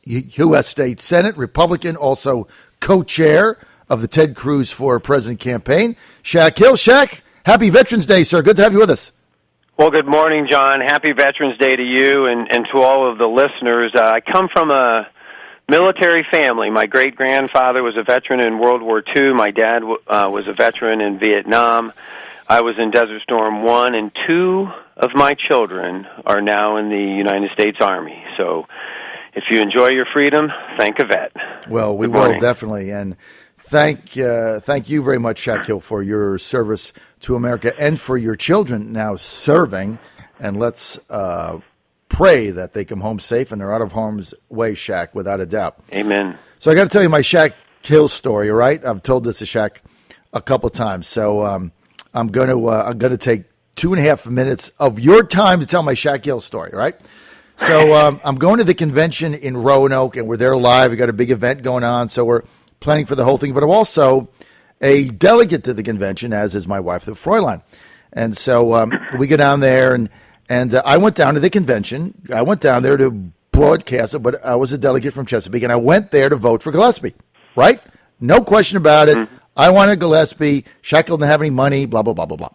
U.S. State Senate, Republican, also co-chair of the Ted Cruz for President campaign. Shak Hill. Shak, happy Veterans Day, sir. Good to have you with us. Well, good morning, John. Happy Veterans Day to you and to all of the listeners. I come from a military family. My great-grandfather was a veteran in World War II. My dad was a veteran in Vietnam. I was in Desert Storm 1, and 2 of my children are now in the United States Army. So if you enjoy your freedom, thank a vet. Well, we will, definitely. And thank you very much, Shak Hill, for your service to America and for your children now serving. And let's pray that they come home safe and they're out of harm's way, Shak, without a doubt. Amen. So I got to tell you my Shak Hill story, all right? I've told this to Shak a couple of times. So I'm going to take 2.5 minutes of your time to tell my Shak Hill story, all right? So I'm going to the convention in Roanoke, and we're there live. We got a big event going on, so we're planning for the whole thing. But I'm also a delegate to the convention, as is my wife, the Fräulein. And so we go down there, and I went down to the convention. I went down there to broadcast it, but I was a delegate from Chesapeake, and I went there to vote for Gillespie, right? No question about it. I wanted Gillespie. Shak Hill didn't have any money, blah, blah, blah, blah, blah.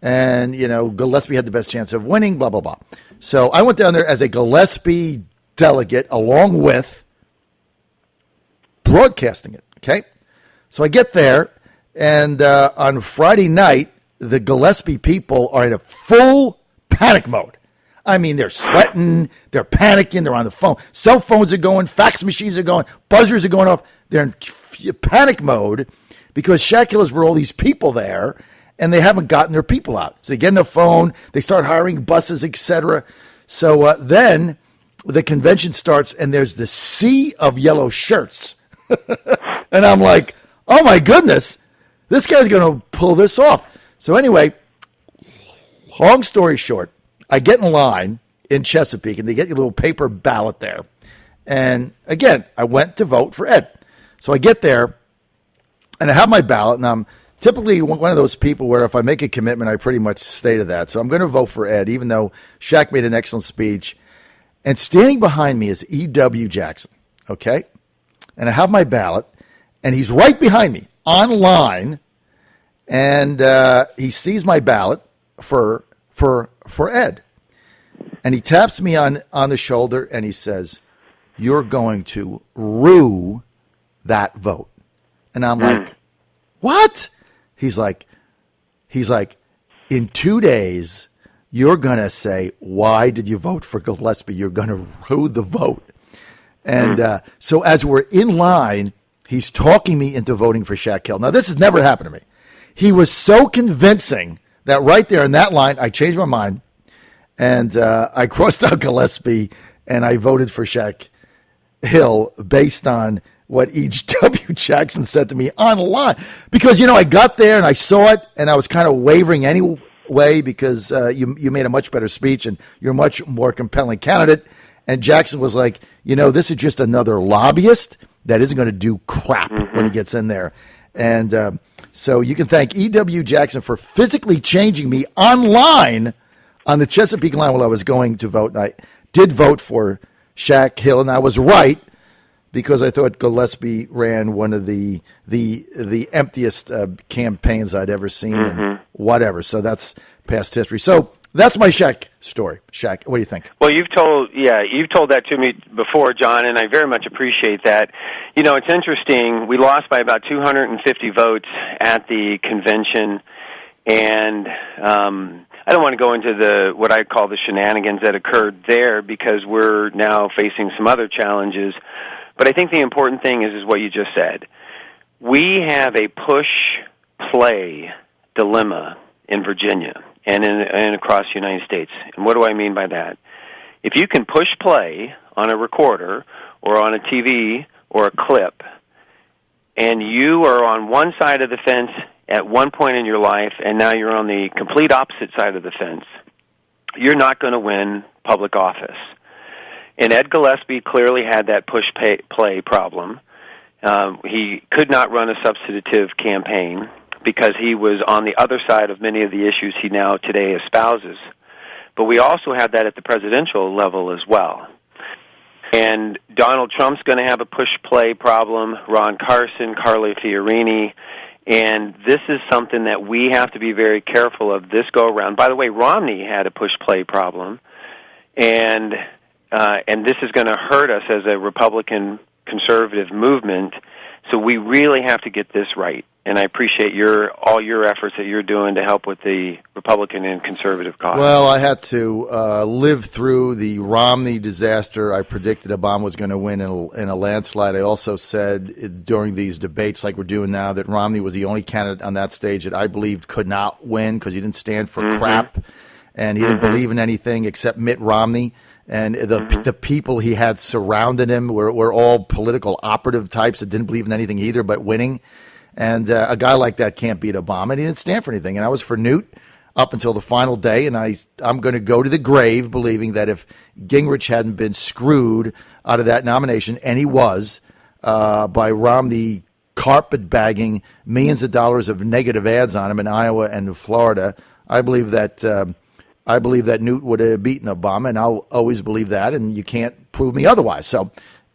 And, Gillespie had the best chance of winning, blah, blah, blah. So I went down there as a Gillespie delegate along with broadcasting it, okay? So I get there, and on Friday night, the Gillespie people are in a full panic mode. I mean, they're sweating, they're panicking, they're on the phone. Cell phones are going, fax machines are going, buzzers are going off. They're in panic mode because Shak Hill is where all these people there, and they haven't gotten their people out. So they get on the phone, they start hiring buses, etc. So then the convention starts, and there's the sea of yellow shirts. And I'm like, oh, my goodness, this guy's going to pull this off. So anyway, long story short, I get in line in Chesapeake, and they get your little paper ballot there. And, again, I went to vote for Ed. So I get there, and I have my ballot, and I'm typically one of those people where if I make a commitment, I pretty much stay to that. So I'm going to vote for Ed, even though Shak made an excellent speech. And standing behind me is E.W. Jackson, okay? And I have my ballot, and he's right behind me on line, and he sees my ballot for Ed. And he taps me on the shoulder, and he says, "You're going to rue that vote." And I'm like, what? He's like, in 2 days, you're going to say, why did you vote for Gillespie? You're going to rue the vote. And so as we're in line, he's talking me into voting for Shak Hill. Now, this has never happened to me. He was so convincing that right there in that line, I changed my mind. And I crossed out Gillespie, and I voted for Shak Hill based on what E.W. Jackson said to me online. Because, I got there and I saw it, and I was kind of wavering anyway because you made a much better speech and you're a much more compelling candidate. And Jackson was like, this is just another lobbyist that isn't going to do crap when he gets in there. And so you can thank E.W. Jackson for physically changing me online on the Chesapeake line while I was going to vote. And I did vote for Shak Hill, and I was right, because I thought Gillespie ran one of the emptiest campaigns I'd ever seen, and whatever. So that's past history. So that's my Shak story. Shak, what do you think? Well, you've told that to me before, John, and I very much appreciate that. It's interesting. We lost by about 250 votes at the convention, and I don't want to go into what I call the shenanigans that occurred there, because we're now facing some other challenges. But I think the important thing is what you just said. We have a push-play dilemma in Virginia and across the United States. And what do I mean by that? If you can push play on a recorder or on a TV or a clip, and you are on one side of the fence at one point in your life, and now you're on the complete opposite side of the fence, you're not going to win public office. And Ed Gillespie clearly had that push-play problem. He could not run a substantive campaign because he was on the other side of many of the issues he now today espouses. But we also have that at the presidential level as well. And Donald Trump's going to have a push-play problem, Ron Carson, Carly Fiorini, and this is something that we have to be very careful of this go-around. By the way, Romney had a push-play problem, and this is going to hurt us as a Republican conservative movement, so we really have to get this right. And I appreciate all your efforts that you're doing to help with the Republican and conservative cause. Well, I had to live through the Romney disaster. I predicted Obama was going to win in a landslide. I also said during these debates like we're doing now that Romney was the only candidate on that stage that I believed could not win because he didn't stand for crap, and he didn't believe in anything except Mitt Romney. And the people he had surrounding him were all political operative types that didn't believe in anything either but winning. And a guy like that can't beat Obama, and he didn't stand for anything. And I was for Newt up until the final day, and I'm going to go to the grave believing that if Gingrich hadn't been screwed out of that nomination, and he was, by Romney carpetbagging millions of dollars of negative ads on him in Iowa and Florida, I believe that Newt would have beaten Obama, and I'll always believe that, and you can't prove me otherwise. So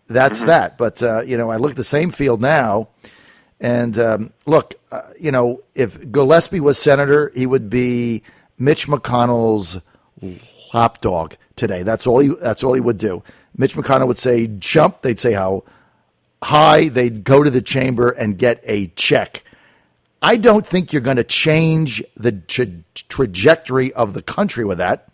that's that. But, I look at the same field now. And look, if Gillespie was senator, he would be Mitch McConnell's lapdog today. That's all he would do. Mitch McConnell would say jump. They'd say how high. They'd go to the chamber and get a check. I don't think you're going to change the trajectory of the country with that.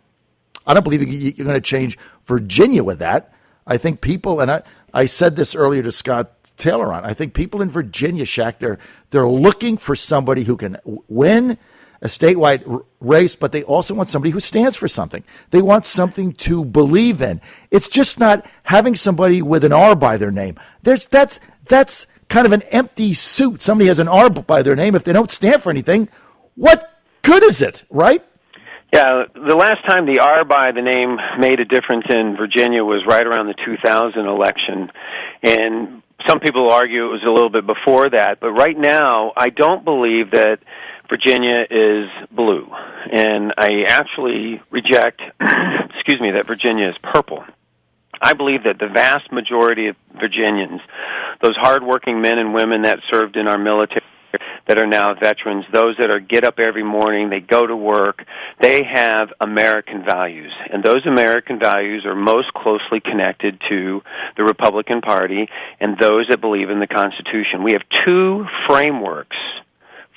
I don't believe you're going to change Virginia with that. I think people, and I said this earlier to Scott Taylor I think people in Virginia, Shak, they're looking for somebody who can win a statewide race, but they also want somebody who stands for something. They want something to believe in. It's just not having somebody with an R by their name. That's kind of an empty suit. Somebody has an R by their name. If they don't stand for anything, what good is it, right? Yeah, the last time the R by the name made a difference in Virginia was right around the 2000 election, and some people argue it was a little bit before that, but right now I don't believe that Virginia is blue, and I actually reject, that Virginia is purple. I believe that the vast majority of Virginians, those hardworking men and women that served in our military, that are now veterans, those that get up every morning, they go to work, they have American values. And those American values are most closely connected to the Republican Party and those that believe in the Constitution. We have two frameworks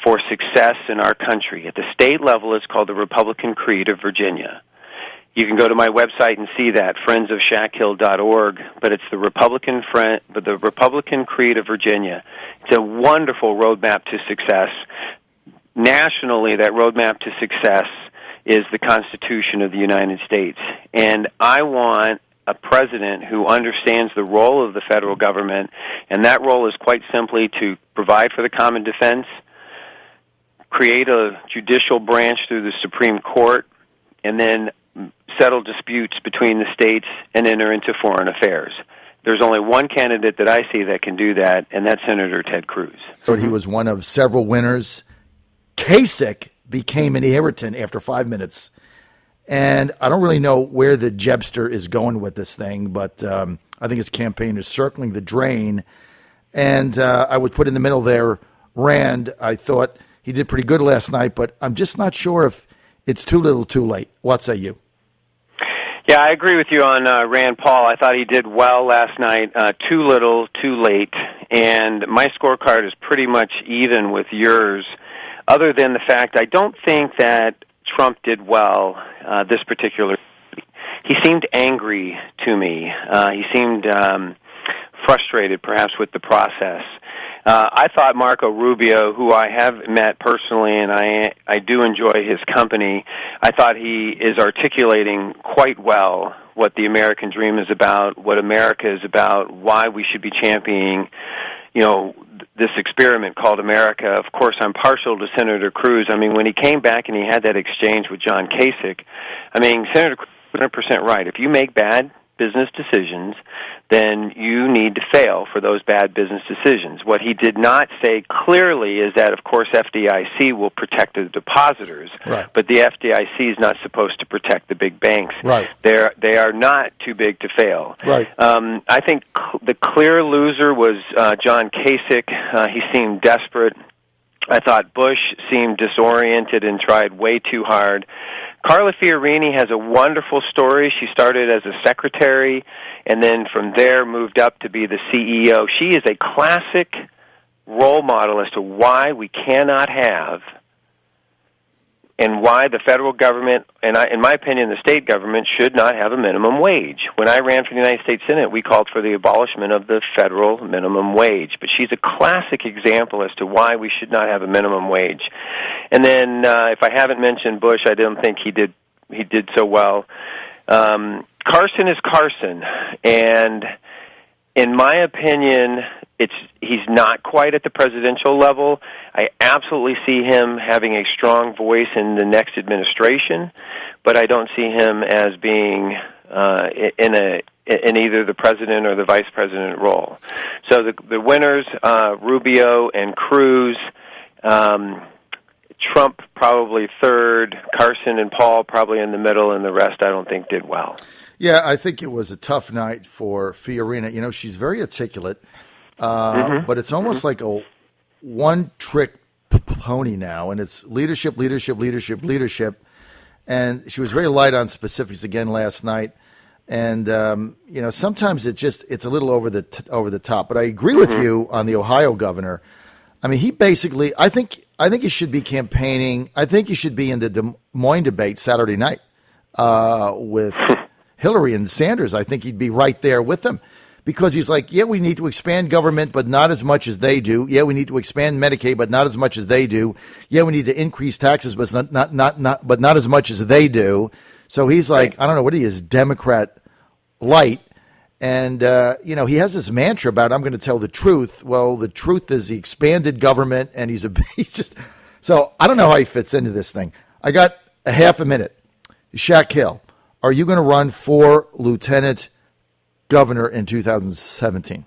for success in our country. At the state level, it's called the Republican Creed of Virginia. You can go to my website and see that, friendsofshakhill.org, but it's the Republican Creed of Virginia. It's a wonderful roadmap to success. Nationally, that roadmap to success is the Constitution of the United States. And I want a president who understands the role of the federal government, and that role is quite simply to provide for the common defense, create a judicial branch through the Supreme Court, and then settle disputes between the states and enter into foreign affairs. There's only one candidate that I see that can do that, and that's Senator Ted Cruz. So he was one of several winners. Kasich became an irritant after 5 minutes. And I don't really know where the Jebster is going with this thing, but I think his campaign is circling the drain. And I would put in the middle there Rand. I thought he did pretty good last night, but I'm just not sure if it's too little too late. What say you? Yeah, I agree with you on Rand Paul. I thought he did well last night. Too little, too late. And my scorecard is pretty much even with yours, other than the fact I don't think that Trump did well this particular. He seemed angry to me. He seemed frustrated, perhaps, with the process. I thought Marco Rubio, who I have met personally, and I do enjoy his company, I thought he is articulating quite well what the American dream is about, what America is about, why we should be championing, this experiment called America. Of course, I'm partial to Senator Cruz. I mean, when he came back and he had that exchange with John Kasich, Senator Cruz was 100% right. If you make bad business decisions, then you need to fail for those bad business decisions. What he did not say clearly is that, of course, FDIC will protect the depositors, right, but the FDIC is not supposed to protect the big banks. Right. They are not too big to fail. Right. I think the clear loser was John Kasich. He seemed desperate. I thought Bush seemed disoriented and tried way too hard. Carla Fiorina has a wonderful story. She started as a secretary and then from there moved up to be the CEO. She is a classic role model as to why we cannot have and why the federal government, and in my opinion, the state government should not have a minimum wage. When I ran for the United States Senate, we called for the abolishment of the federal minimum wage. But she's a classic example as to why we should not have a minimum wage. And then, if I haven't mentioned Bush, I don't think he did so well. Carson is Carson, and in my opinion, he's not quite at the presidential level. I absolutely see him having a strong voice in the next administration, but I don't see him as being in either the president or the vice president role. So the winners, Rubio and Cruz, Trump probably third, Carson and Paul probably in the middle, and the rest I don't think did well. Yeah, I think it was a tough night for Fiorina. You know, she's very articulate, but it's almost like a one-trick pony now, and it's leadership. And she was very light on specifics again last night. And you know, sometimes it's a little over the top. But I agree with you on the Ohio governor. I mean, he basically, I think he should be campaigning. I think he should be in the Des Moines debate Saturday night with Hillary and Sanders. I think he'd be right there with them because he's like, yeah, we need to expand government, but not as much as they do. Yeah, we need to expand Medicaid, but not as much as they do. Yeah, we need to increase taxes, but not as much as they do. So he's like, I don't know what he is, Democrat light. And, you know, he has this mantra about, I'm going to tell the truth. Well, the truth is he expanded government and he's just, so I don't know how he fits into this thing. I got a half a minute. Shak, are you going to run for lieutenant governor in 2017?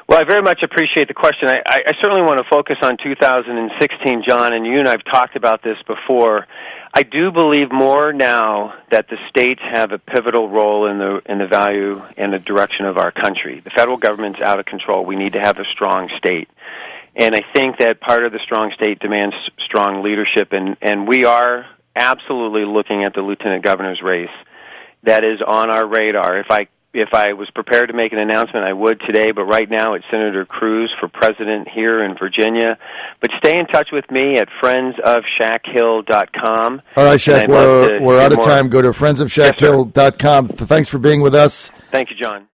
Well, I very much appreciate the question. I certainly want to focus on 2016, John, and you and I have talked about this before. I do believe more now that the states have a pivotal role in the value and the direction of our country. The federal government's out of control. We need to have a strong state. And I think that part of the strong state demands strong leadership, and we are absolutely looking at the lieutenant governor's race. That is on our radar. If I was prepared to make an announcement, I would today, but right now it's Senator Cruz for president here in Virginia. But stay in touch with me at friendsofshakhill.com. All right, Shak, we're out of time. Go to friendsofshakhill.com. Thanks for being with us. Thank you, John.